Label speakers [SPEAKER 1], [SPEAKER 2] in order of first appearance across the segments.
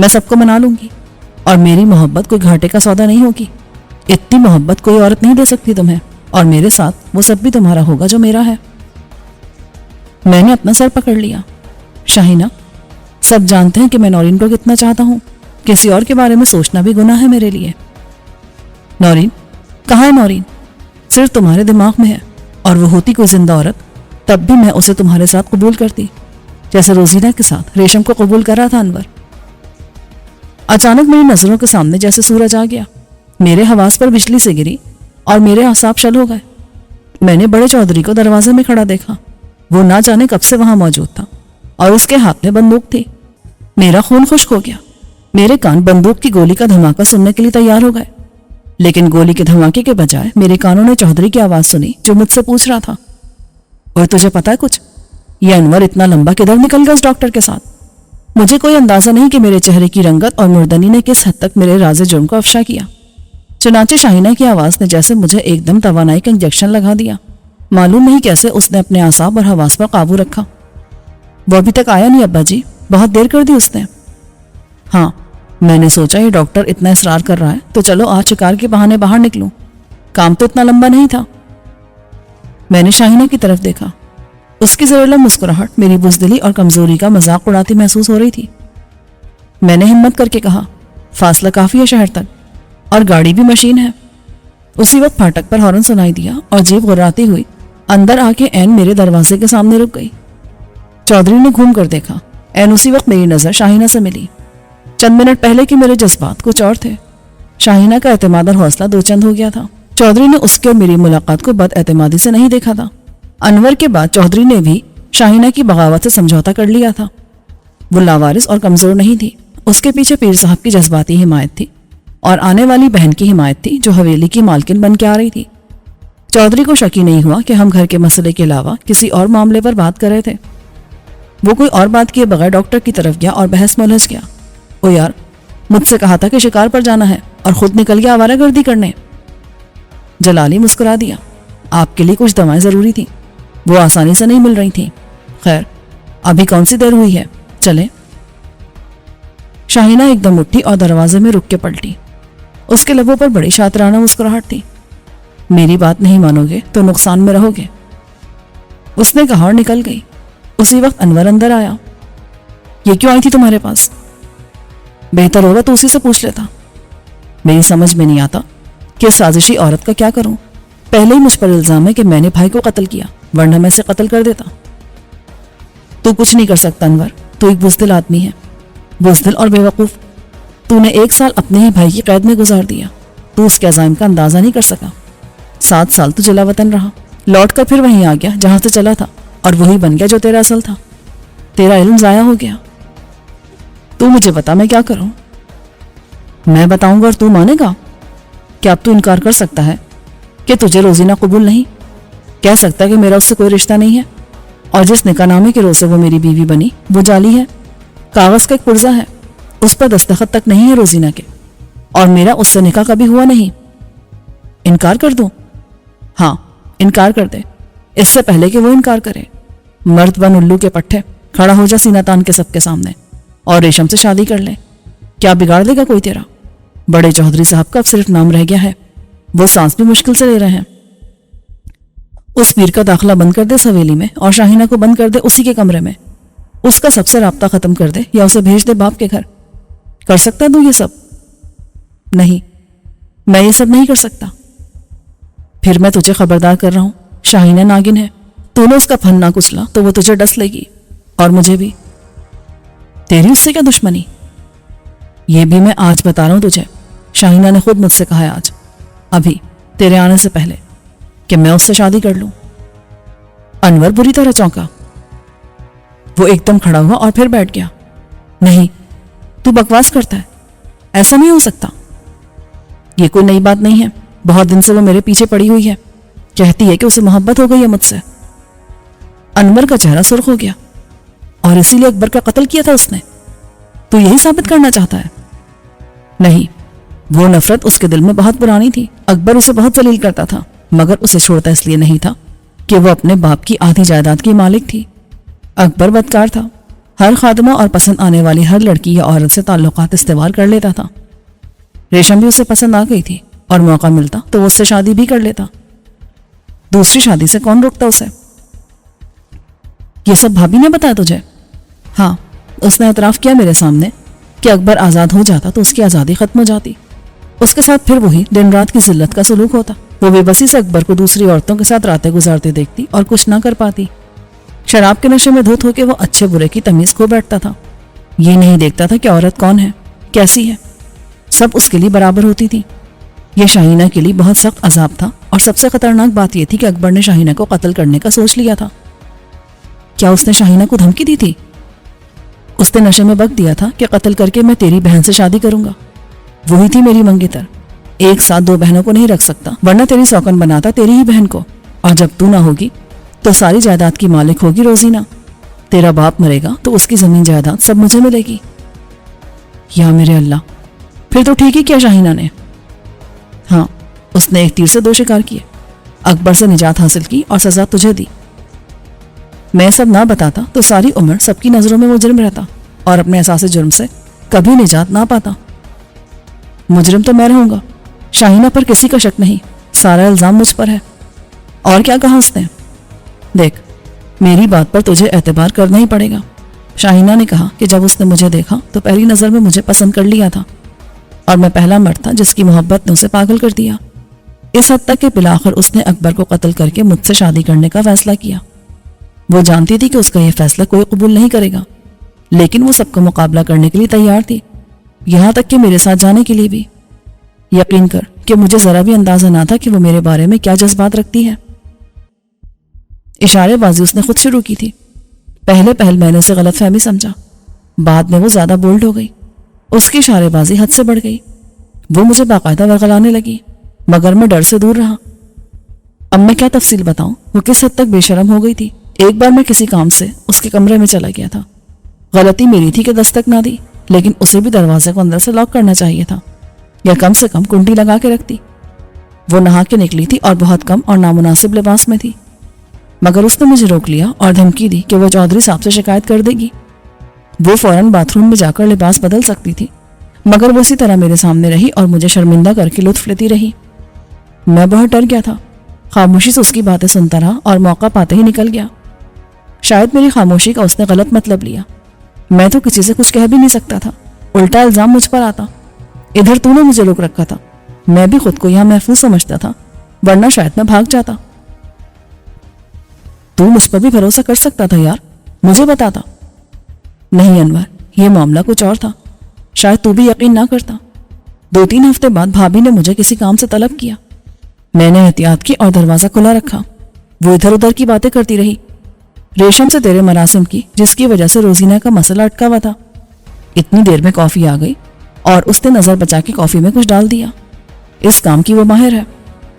[SPEAKER 1] میں سب کو منا لوں گی اور میری محبت کوئی گھاٹے کا سودا نہیں ہوگی. اتنی محبت کوئی عورت نہیں دے سکتی تمہیں, اور میرے ساتھ وہ سب بھی تمہارا ہوگا جو میرا ہے. میں نے اپنا سر پکڑ لیا. شاہینہ, سب جانتے ہیں کہ میں نورین کو کتنا چاہتا ہوں. کسی اور کے بارے میں سوچنا بھی گناہ ہے میرے لیے. نورین کہاں ہے؟ نورین صرف تمہارے دماغ میں ہے, اور وہ ہوتی کوئی زندہ عورت تب بھی میں اسے تمہارے ساتھ قبول کرتی, جیسے روزینہ کے ساتھ ریشم کو قبول کر رہا تھا انور. اچانک میری نظروں کے سامنے جیسے سورج آ گیا. میرے حواس پر بجلی سے گری اور میرے اعصاب شل ہو گئے. میں نے بڑے چودھری کو دروازے میں کھڑا دیکھا. وہ نہ جانے کب سے وہاں موجود تھا اور اس کے ہاتھ میں بندوق تھی. میرا خون خشک ہو گیا. میرے کان بندوق کی گولی کا دھماکہ سننے کے لیے تیار ہو گئے, لیکن گولی کے دھماکے کے بجائے میرے کانوں نے چودھری کی آواز سنی جو مجھ سے پوچھ رہا تھا, اور تجھے پتا ہے کچھ؟ یہ انور اتنا لمبا کدھر نکل گیا اس ڈاکٹر کے ساتھ؟ مجھے کوئی اندازہ نہیں کہ میرے چہرے کی رنگت اور مردنی نے کس حد تک میرے راز جرم کو افشا کیا. چنانچہ شاہینہ کی آواز نے جیسے مجھے ایک دم توانائی کا انجیکشن لگا دیا. معلوم نہیں کیسے اس نے اپنے اعصاب اور حواس پر قابو رکھا. وہ ابھی تک آیا نہیں ابا جی, بہت دیر کر دی اس نے. ہاں, میں نے سوچا یہ ڈاکٹر اتنا اصرار کر رہا ہے تو چلو آج شکار کے بہانے باہر نکلوں, کام تو اتنا لمبا نہیں تھا. میں نے شاہینہ کی طرف دیکھا. اس کی زرلم مسکراہٹ میری بزدلی اور کمزوری کا مذاق اڑاتی محسوس ہو رہی تھی. میں نے ہمت کر کے کہا, فاصلہ کافی ہے شہر تک, اور گاڑی بھی مشین ہے. اسی وقت پھاٹک پر ہارن سنائی دیا اور جیپ غراتی ہوئی اندر آ کے عین میرے دروازے کے سامنے رک گئی. چودھری نے گھوم کر دیکھا. عین اسی وقت میری نظر شاہینہ سے ملی. چند منٹ پہلے کے میرے جذبات کچھ اور تھے. شاہینہ کا اعتماد اور حوصلہ دو چند ہو گیا تھا. چودھری نے اس کے اور میری ملاقات کو بد اعتمادی سے نہیں دیکھا تھا. انور کے بعد چودھری نے بھی شاہینہ کی بغاوت سے سمجھوتا کر لیا تھا. وہ لاوارث اور کمزور نہیں تھی. اس کے پیچھے پیر صاحب کی جذباتی حمایت تھی اور آنے والی بہن کی حمایت تھی جو حویلی کی مالکن بن کے آ رہی تھی. چودھری کو شک ہی نہیں ہوا کہ ہم گھر کے مسئلے کے علاوہ کسی اور معاملے پر بات کر رہے تھے. وہ کوئی اور بات کیے بغیر ڈاکٹر کی طرف گیا اور بحث میں الجھ گیا. او یار, مجھ سے کہا تھا کہ شکار پر جانا ہے اور خود نکل گیا آوارہ گردی کرنے. جلالی مسکرا دیا. آپ کے لیے کچھ دوائیں ضروری تھیں, وہ آسانی سے نہیں مل رہی تھیں. خیر, ابھی کون سی دیر ہوئی ہے, چلیں. شاہینہ ایک دم اٹھی اور دروازے میں رک کے پلٹی. اس کے لبوں پر بڑی شاطرانہ مسکراہٹ تھی. میری بات نہیں مانو گے تو نقصان میں رہو گے, اس نے کہا اور نکل گئی. اسی وقت انور اندر آیا. یہ کیوں آئی تھی تمہارے پاس؟ بہتر ہوگا تو اسی سے پوچھ لیتا. میری سمجھ میں نہیں آتا کہ اس سازشی عورت کا کیا کروں. پہلے ہی مجھ پر الزام ہے کہ میں نے بھائی کو قتل کیا, ورنہ میں اسے قتل کر دیتا. تو کچھ نہیں کر سکتا انور, تو ایک بزدل آدمی ہے, بزدل اور بے وقوف. تو نے 1 سال اپنے ہی بھائی کی قید میں گزار دیا. تو اس کے عزائم کا اندازہ نہیں کر سکا. 7 سال تو جلا وطن رہا, لوٹ کر پھر وہیں آ گیا جہاں سے چلا تھا, اور وہی بن گیا جو تیرا اصل تھا. تیرا علم ضائع ہو گیا. تو مجھے بتا میں کیا کروں؟ میں بتاؤں گا اور تو مانے گا؟ کیا اب تو انکار کر سکتا ہے کہ تجھے روزینہ قبول نہیں؟ کہہ سکتا کہ میرا اس سے کوئی رشتہ نہیں ہے, اور جس نکاح نامے کے روز سے وہ میری بیوی بنی وہ جعلی ہے, کاغذ کا ایک پرزہ ہے, اس پر دستخط تک نہیں ہے روزینہ کے, اور میرا اس سے نکاح کبھی ہوا نہیں. انکار کر دوں؟ ہاں, انکار کر دے, اس سے پہلے کہ وہ انکار کرے. مرد بن الو کے پٹھے, کھڑا ہو جا سینہ تان کے سب کے سامنے, اور ریشم سے شادی کر لے. کیا بگاڑ دے گا کوئی تیرا؟ بڑے چودھری صاحب کا اب صرف نام رہ گیا ہے, وہ سانس بھی مشکل سے لے رہے ہیں. اس پیر کا داخلہ بند کر دے اس حویلی میں, اور شاہینہ کو بند کر دے اسی کے کمرے میں. اس کا سب سے رابطہ ختم کر دے, یا اسے بھیج دے باپ کے گھر. کر سکتا تو یہ سب؟ نہیں, میں یہ سب نہیں کر سکتا. پھر میں تجھے خبردار کر رہا ہوں, شاہینہ ناگن ہے. تو نے اس کا پھن نہ کچلا تو وہ تجھے ڈس لے گی, اور مجھے بھی. تیری اس سے کیا دشمنی؟ یہ بھی میں آج بتا رہا ہوں تجھے. شاہینہ نے خود مجھ سے کہا ہے آج, ابھی تیرے آنے سے پہلے, کہ میں اس سے شادی کر لوں. انور بری طرح چونکا. وہ ایک دم کھڑا ہوا اور پھر بیٹھ گیا. نہیں, تو بکواس کرتا ہے, ایسا نہیں ہو سکتا. یہ کوئی نئی بات نہیں ہے, بہت دن سے وہ میرے پیچھے پڑی ہوئی ہے, کہتی ہے کہ اسے محبت ہو گئی ہے مجھ سے. انور کا چہرہ سرخ ہو گیا. اور اسی لیے اکبر کا قتل کیا تھا اس نے؟ تو یہی ثابت کرنا چاہتا ہے؟ نہیں, وہ نفرت اس کے دل میں بہت پرانی تھی. اکبر اسے بہت ذلیل کرتا تھا, مگر اسے چھوڑتا اس لیے نہیں تھا کہ وہ اپنے باپ کی آدھی جائیداد کی مالک تھی. اکبر بدکار تھا, ہر خادمہ اور پسند آنے والی ہر لڑکی یا عورت سے تعلقات استوار کر لیتا تھا۔ ریشم بھی اسے پسند آ گئی تھی اور موقع ملتا تو وہ اس سے شادی بھی کر لیتا۔ دوسری شادی سے کون روکتا اسے؟ یہ سب بھابھی نے بتایا تجھے؟ ہاں، اس نے اعتراف کیا میرے سامنے کہ اکبر آزاد ہو جاتا تو اس کی آزادی ختم ہو جاتی، اس کے ساتھ پھر وہی دن رات کی ذلت کا سلوک ہوتا۔ وہ بے بسی سے اکبر کو دوسری عورتوں کے ساتھ راتیں گزارتے دیکھتی اور کچھ نہ کر پاتی۔ شراب کے نشے میں دھت ہو کے وہ اچھے برے کی تمیز کھو بیٹھتا تھا۔ یہ نہیں دیکھتا تھا کہ عورت کون ہے، کیسی ہے، سب اس کے لیے برابر ہوتی تھی۔ یہ شاہینہ کے لیے بہت سخت عذاب تھا، اور سب سے خطرناک بات یہ تھی کہ اکبر نے شاہینہ کو قتل کرنے کا سوچ لیا تھا۔ کیا اس نے شاہینہ کو دھمکی دی تھی؟ اس نے نشے میں بک دیا تھا کہ قتل کر کے میں تیری بہن سے شادی کروں گا۔ وہی تھی میری منگیتر، ایک ساتھ دو بہنوں کو نہیں رکھ سکتا، ورنہ تیری سوکن بناتا تیری ہی بہن کو، اور جب تو نہ ہوگی تو ساری جائیداد کی مالک ہوگی روزینہ۔ تیرا باپ مرے گا تو اس کی زمین جائیداد سب مجھے ملے گی۔ یا میرے اللہ، پھر تو ٹھیک ہی کیا شاہینہ نے۔ ہاں، اس نے ایک تیر سے دو شکار کیے، اکبر سے نجات حاصل کی اور سزا تجھے دی۔ میں سب نہ بتاتا تو ساری عمر سب کی نظروں میں مجرم رہتا اور اپنے احساس جرم سے کبھی نجات نہ پاتا۔ مجرم تو میں رہوں گا، شاہینہ پر کسی کا شک نہیں، سارا الزام مجھ پر ہے۔ اور کیا کہا اس نے؟ دیکھ، میری بات پر تجھے اعتبار کرنا ہی پڑے گا۔ شاہینہ نے کہا کہ جب اس نے مجھے دیکھا تو پہلی نظر میں مجھے پسند کر لیا تھا، اور میں پہلا مرد تھا جس کی محبت نے اسے پاگل کر دیا، اس حد تک کہ بالآخر اس نے اکبر کو قتل کر کے مجھ سے شادی کرنے کا فیصلہ کیا۔ وہ جانتی تھی کہ اس کا یہ فیصلہ کوئی قبول نہیں کرے گا، لیکن وہ سب کو مقابلہ کرنے کے لیے تیار تھی، یہاں تک کہ میرے ساتھ جانے کے لیے بھی۔ یقین کر کہ مجھے ذرا بھی اندازہ نہ تھا کہ وہ میرے بارے میں کیا جذبات رکھتی ہے۔ اشارے بازی اس نے خود شروع کی تھی۔ پہل میں نے اسے غلط فہمی سمجھا، بعد میں وہ زیادہ بولڈ ہو گئی، اس کی اشارے بازی حد سے بڑھ گئی، وہ مجھے باقاعدہ ورغلانے لگی، مگر میں ڈر سے دور رہا۔ اب میں کیا تفصیل بتاؤں وہ کس حد تک بے شرم ہو گئی تھی۔ ایک بار میں کسی کام سے اس کے کمرے میں چلا گیا تھا، غلطی میری تھی کہ دستک نہ دی، لیکن اسے بھی دروازے کو اندر سے لاک کرنا چاہیے تھا، یا کم سے کم کنڈی لگا کے رکھتی۔ وہ نہا کے نکلی تھی اور بہت کم اور نامناسب لباس میں تھی، مگر اس نے مجھے روک لیا اور دھمکی دی کہ وہ چودھری صاحب سے شکایت کر دے گی۔ وہ فوراً باتھ روم میں جا کر لباس بدل سکتی تھی، مگر وہ اسی طرح میرے سامنے رہی اور مجھے شرمندہ کر کے لطف لیتی رہی۔ میں بہت ڈر گیا تھا، خاموشی سے اس کی باتیں سنتا رہا اور موقع پاتے ہی نکل گیا۔ شاید میری خاموشی کا اس نے غلط مطلب لیا، میں تو کسی سے کچھ کہہ بھی نہیں سکتا تھا، الٹا الزام مجھ پر آتا۔ ادھر تو نے مجھے روک رکھا تھا، میں بھی خود کو یہاں محفوظ سمجھتا تھا، ورنہ شاید میں بھاگ جاتا۔ تو مجھ پر بھی بھروسہ کر سکتا تھا یار، مجھے بتاتا۔ نہیں انور، یہ معاملہ کچھ اور تھا، شاید تو بھی یقین نہ کرتا۔ 2-3 ہفتے بعد بھابھی نے مجھے کسی کام سے طلب کیا، میں نے احتیاط کی اور دروازہ کھلا رکھا۔ وہ ادھر ادھر کی باتیں کرتی رہی، ریشم سے تیرے مراسم کی، جس کی وجہ سے روزینہ کا مسئلہ اٹکا ہوا تھا۔ اتنی دیر میں کافی آ گئی اور اس نے نظر بچا کے کافی میں کچھ ڈال دیا۔ اس کام کی وہ ماہر ہے،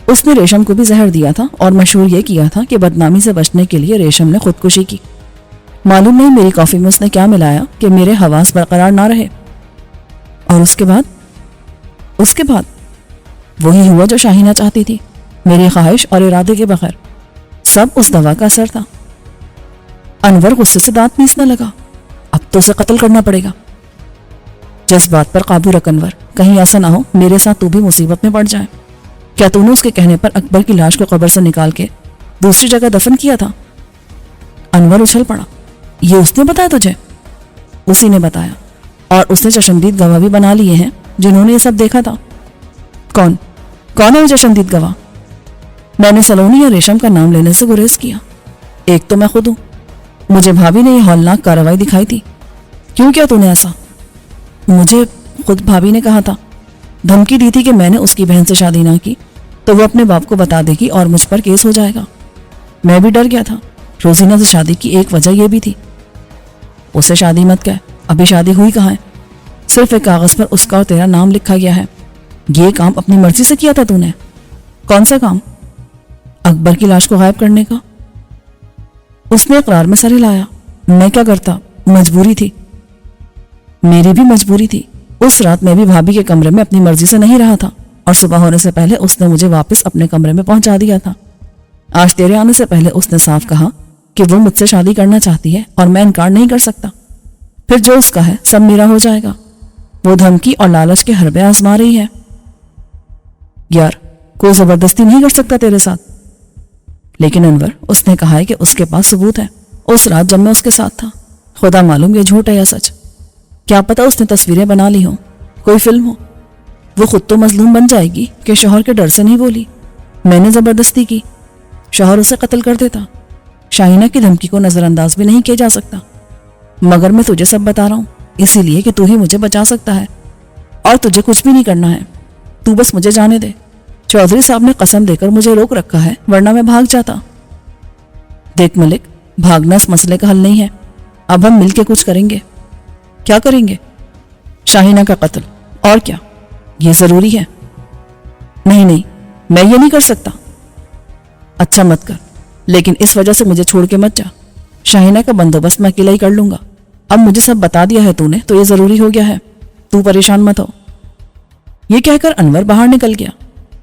[SPEAKER 1] اس نے ریشم کو بھی زہر دیا تھا اور مشہور یہ کیا تھا کہ بدنامی سے بچنے کے لیے ریشم نے خودکشی کی۔ معلوم نہیں میری کافی میں اس نے کیا ملایا کہ میرے حواس برقرار نہ رہے۔ اور اس کے بعد وہی ہوا جو شاہینہ چاہتی تھی، میری خواہش اور ارادے کے بغیر۔ سب اس دوا کا اثر تھا۔ انور غصے سے دانت پیسنے لگا، اب تو اسے قتل کرنا پڑے گا۔ جذبات پر قابو رکھ انور، کہیں ایسا نہ ہو میرے ساتھ تو بھی مصیبت میں پڑ جائے۔ کیا تو نے اس کے کہنے پر اکبر کی لاش کو قبر سے نکال کے دوسری جگہ دفن کیا تھا؟ انور اچھل پڑا، یہ اس نے بتایا تجھے؟ اسی نے بتایا، اور اس نے چشمدید گواہ بھی بنا لیے ہیں جنہوں نے یہ سب دیکھا تھا۔ کون ہے وہ چشمدید گواہ؟ میں نے سلونی یا ریشم کا نام لینے سے گریز کیا۔ ایک تو میں خود ہوں، مجھے بھابھی نے یہ ہولناک کارروائی دکھائی تھی۔ کیوں کیا تو نے ایسا؟ مجھے خود بھابھی نے کہا تھا، دھمکی دی تھی کہ میں نے اس کی بہن سے شادی نہ کی تو وہ اپنے باپ کو بتا دے گی اور مجھ پر کیس ہو جائے گا۔ میں بھی ڈر گیا تھا۔ روزینہ سے شادی کی ایک وجہ یہ بھی تھی، اسے شادی مت کہہ، ابھی شادی ہوئی کہاں ہے، صرف ایک کاغذ پر اس کا اور تیرا نام لکھا گیا ہے۔ یہ کام اپنی مرضی سے کیا تھا تو نے؟ کون سا کام؟ اکبر کی لاش کو غائب کرنے کا۔ اس نے اقرار میں سر ہلایا۔ میں کیا کرتا، مجبوری تھی، میری بھی مجبوری تھی۔ اس رات میں بھی بھابھی کے کمرے میں اپنی مرضی سے نہیں رہا تھا، اور صبح ہونے سے پہلے اس نے مجھے واپس اپنے کمرے میں پہنچا دیا تھا۔ آج تیرے آنے سے پہلے اس نے صاف کہا کہ وہ مجھ سے شادی کرنا چاہتی ہے اور میں انکار نہیں کر سکتا۔ پھر جو اس کا ہے سب میرا ہو جائے گا۔ وہ دھمکی اور لالچ کے حربے آزما رہی ہے۔ یار کوئی زبردستی نہیں کر سکتا تیرے ساتھ۔ لیکن انور، اس نے کہا ہے کہ اس کے پاس ثبوت ہے، اس رات جب میں اس کے ساتھ تھا۔ خدا معلوم یہ جھوٹ ہے یا سچ، کیا پتا اس نے تصویریں بنا لی ہوں، کوئی فلم ہو۔ وہ خود تو مظلوم بن جائے گی کہ شوہر کے ڈر سے نہیں بولی، میں نے زبردستی کی، شوہر اسے قتل کر دیتا۔ شاہینہ کی دھمکی کو نظر انداز بھی نہیں کیا جا سکتا، مگر میں تجھے سب بتا رہا ہوں اسی لیے کہ تو ہی مجھے بچا سکتا ہے، اور تجھے کچھ بھی نہیں کرنا ہے، تو بس مجھے جانے دے۔ چودھری صاحب نے قسم دے کر مجھے روک رکھا ہے، ورنہ میں بھاگ جاتا۔ دیکھ ملک، بھاگنا اس مسئلے کا حل نہیں ہے، اب ہم مل کے کچھ کریں گے۔ کیا کریں گے؟ شاہینہ کا قتل، اور کیا، یہ ضروری ہے۔ نہیں نہیں، میں یہ نہیں کر سکتا۔ اچھا مت کر، لیکن اس وجہ سے مجھے چھوڑ کے مت جا۔ شاہینہ کا بندوبست میں اکیلا ہی کر لوں گا، اب مجھے سب بتا دیا ہے تو نے، تو یہ ضروری ہو گیا ہے، تو پریشان مت ہو۔ یہ کہہ کر انور باہر نکل گیا۔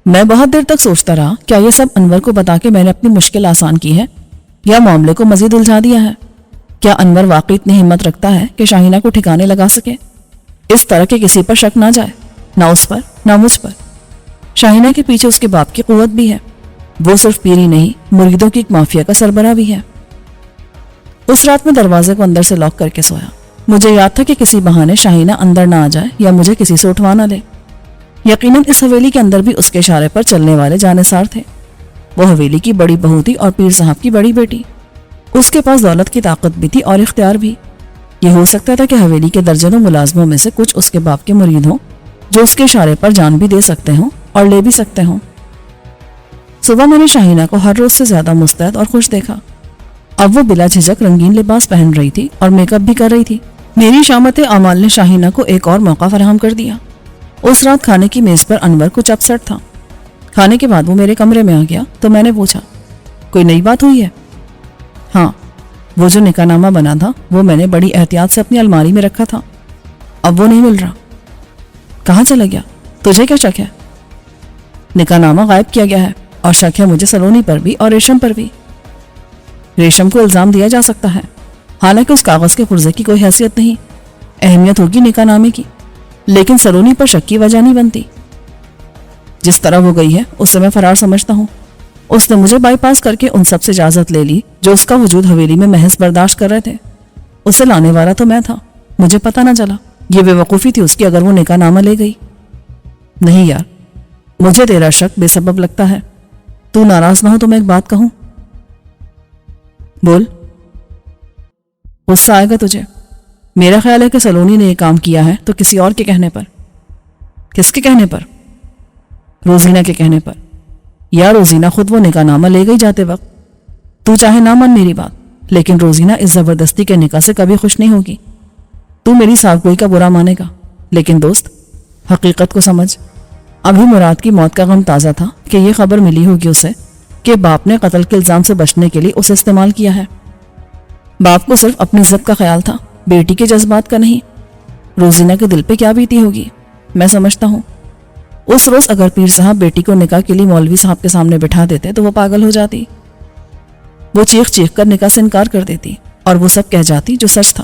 [SPEAKER 1] میں بہت دیر تک سوچتا رہا، کیا یہ سب انور کو بتا کے میں نے اپنی مشکل آسان کی ہے یا معاملے کو مزید الجھا دیا ہے؟ کیا انور واقعی اتنی ہمت رکھتا ہے کہ شاہینہ کو ٹھکانے لگا سکے؟ اس طرح کے کسی پر شک نہ جائے، نہ اس پر نہ مجھ پر۔ شاہینہ کے پیچھے اس کے باپ کی قوت بھی ہے، وہ صرف پیری نہیں، مریدوں کی ایک مافیا کا سربراہ بھی ہے۔ اس رات میں دروازے کو اندر سے لاک کر کے سویا۔ مجھے یاد تھا کہ کسی بہانے شاہینہ اندر نہ آ جائے یا مجھے کسی سے اٹھوا نہ لے۔ یقیناً اس حویلی کے اندر بھی اس کے اشارے پر چلنے والے جانثار تھے۔ وہ حویلی کی بڑی بہو تھی اور پیر صاحب کی بڑی بیٹی۔ اس کے پاس دولت کی طاقت بھی تھی اور اختیار بھی۔ یہ ہو سکتا تھا کہ حویلی کے درجنوں ملازموں میں سے کچھ اس کے باپ کے مرید ہوں، جو اس کے اشارے پر جان بھی دے سکتے ہوں اور لے بھی سکتے ہوں۔ صبح میں نے شاہینہ کو ہر روز سے زیادہ مستعد اور خوش دیکھا۔ اب وہ بلا جھجک رنگین لباس پہن رہی تھی اور میک اپ بھی کر رہی تھی۔ میری شامت اعمال نے شاہینہ کو ایک اور موقع فراہم کر دیا۔ اس رات کھانے کی میز پر انور کچھ اپسٹ تھا۔ کھانے کے بعد وہ میرے کمرے میں آ گیا تو میں نے پوچھا، کوئی نئی بات ہوئی ہے؟ ہاں، وہ جو نکاح نامہ بنا تھا وہ میں نے بڑی احتیاط سے اپنی الماری میں رکھا تھا، اب وہ نہیں مل رہا۔ کہاں چلا گیا؟ تجھے کیا شک ہے؟ نکاح نامہ غائب کیا گیا ہے، اور شک ہے مجھے سلونی پر بھی اور ریشم پر بھی۔ ریشم کو الزام دیا جا سکتا ہے، حالانکہ اس کاغذ کے پرزے کی کوئی حیثیت نہیں، اہمیت ہوگی نکاح نامے کی، لیکن سلونی پر شک کی وجہ نہیں بنتی۔ جس طرح وہ گئی ہے اسے میں فرار سمجھتا ہوں۔ اس نے مجھے بائی پاس کر کے ان سب سے اجازت لے لی جو اس کا وجود حویلی میں محض برداشت کر رہے تھے۔ اسے لانے والا تو میں تھا، مجھے پتہ نہ چلا۔ یہ بے وقوفی تھی اس کی اگر وہ نکاح نامہ لے گئی۔ نہیں یار، مجھے تیرا شک بے سبب لگتا ہے۔ تو ناراض نہ ہو تو میں ایک بات کہوں؟ بول۔ غصہ آئے گا تجھے۔ میرا خیال ہے کہ سلونی نے یہ کام کیا ہے تو کسی اور کے کہنے پر۔ کس کے کہنے پر؟ روزینہ کے کہنے پر۔ یا روزینہ خود وہ نکاح نامہ لے گئی جاتے وقت۔ تو چاہے نہ مان میری بات، لیکن روزینہ اس زبردستی کے نکاح سے کبھی خوش نہیں ہوگی۔ تو میری صافگوئی کا برا مانے گا، لیکن دوست حقیقت کو سمجھ۔ ابھی مراد کی موت کا غم تازہ تھا کہ یہ خبر ملی ہوگی اسے کہ باپ نے قتل کے الزام سے بچنے کے لیے اسے استعمال کیا ہے۔ باپ کو صرف اپنی عزت کا خیال تھا، بیٹی کے جذبات کا نہیں۔ روزینہ کے دل پہ کیا بیتی ہوگی میں سمجھتا ہوں۔ اس روز اگر پیر صاحب بیٹی کو نکاح کے لیے مولوی صاحب کے سامنے بٹھا دیتے تو وہ پاگل ہو جاتی۔ وہ چیخ چیخ کر نکاح سے انکار کر دیتی اور وہ سب کہہ جاتی جو سچ تھا۔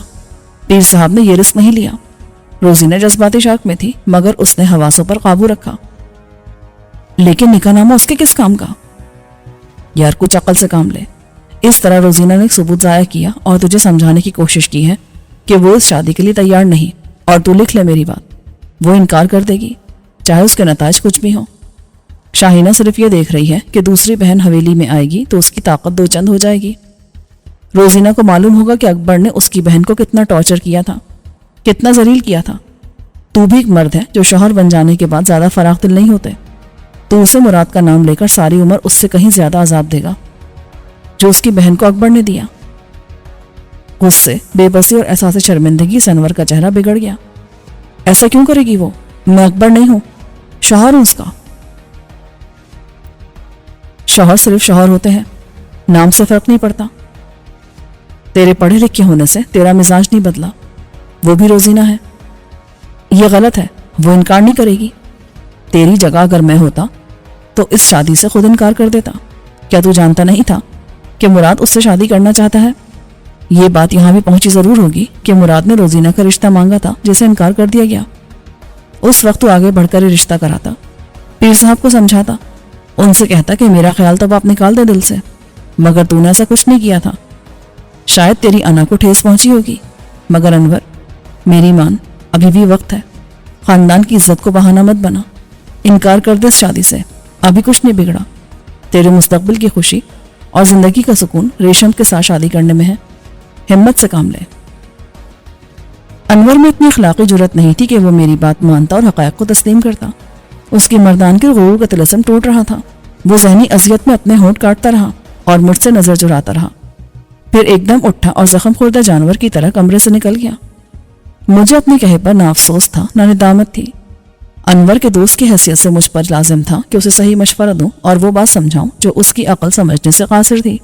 [SPEAKER 1] پیر صاحب نے یہ رسک نہیں لیا۔ روزینہ جذباتی شاک میں تھی، مگر اس نے حواسوں پر قابو رکھا۔ لیکن نکاح نامہ اس کے کس کام کا؟ یار کچھ عقل سے کام لے۔ اس طرح روزینہ نے ایک ثبوت ضائع کیا اور تجھے سمجھانے کی کوشش کی ہے کہ وہ اس شادی کے لیے تیار نہیں، اور تو لکھ لے میری بات، وہ انکار کر دے گی چاہے اس کے نتائج کچھ بھی ہوں۔ شاہینہ صرف یہ دیکھ رہی ہے کہ دوسری بہن حویلی میں آئے گی تو اس کی طاقت دو چند ہو جائے گی۔ روزینہ کو معلوم ہوگا کہ اکبر نے اس کی بہن کو کتنا ٹارچر کیا تھا، کتنا ذلیل کیا تھا۔ تو بھی ایک مرد ہے جو شوہر بن جانے کے بعد زیادہ فراخ دل نہیں ہوتے۔ تو اسے مراد کا نام لے کر ساری عمر اس سے کہیں زیادہ عذاب دے گا جو اس کی بہن کو اکبر نے دیا۔ غصے، بے بسی اور احساس شرمندگی سے انور کا چہرہ بگڑ گیا۔ ایسا کیوں کرے گی وہ؟ میں اکبر نہیں ہوں، شوہر ہوں اس کا۔ شوہر صرف شوہر ہوتے ہیں، نام سے فرق نہیں پڑتا۔ تیرے پڑھے لکھے ہونے سے تیرا مزاج نہیں بدلا، وہ بھی روزینہ ہے۔ یہ غلط ہے، وہ انکار نہیں کرے گی۔ تیری جگہ اگر میں ہوتا تو اس شادی سے خود انکار کر دیتا۔ کیا تو جانتا نہیں تھا کہ مراد اس سے شادی کرنا چاہتا ہے؟ یہ بات یہاں بھی پہنچی ضرور ہوگی کہ مراد نے روزینہ کا رشتہ مانگا تھا جسے انکار کر دیا گیا۔ اس وقت وہ آگے بڑھ کر ہی رشتہ کراتا، پیر صاحب کو سمجھاتا، ان سے کہتا کہ میرا خیال تو آپ نکال دے دل سے، مگر تو نے ایسا کچھ نہیں کیا تھا۔ شاید تیری انا کو ٹھیس پہنچی ہوگی، مگر انور میری مان، ابھی بھی وقت ہے۔ خاندان کی عزت کو بہانہ مت بنا، انکار کر دے اس شادی سے، ابھی کچھ نہیں بگڑا۔ تیرے مستقبل کی خوشی اور زندگی کا سکون ریشم کے ساتھ شادی کرنے میں ہے، ہمت سے کام لے۔ انور میں اتنی اخلاقی جرت نہیں تھی کہ وہ میری بات مانتا اور حقائق کو تسلیم کرتا۔ اس کی مردان کے غرور کا طلسم ٹوٹ رہا تھا۔ وہ ذہنی اذیت میں اپنے ہونٹ کاٹتا رہا اور مجھ سے نظر چراتا رہا، پھر ایک دم اٹھا اور زخم خوردہ جانور کی طرح کمرے سے نکل گیا۔ مجھے اپنی کہے پر نہ افسوس تھا نہ ندامت تھی۔ انور کے دوست کی حیثیت سے مجھ پر لازم تھا کہ اسے صحیح مشورہ دوں اور وہ بات سمجھاؤں جو اس کی عقل سمجھنے سے قاصر تھی۔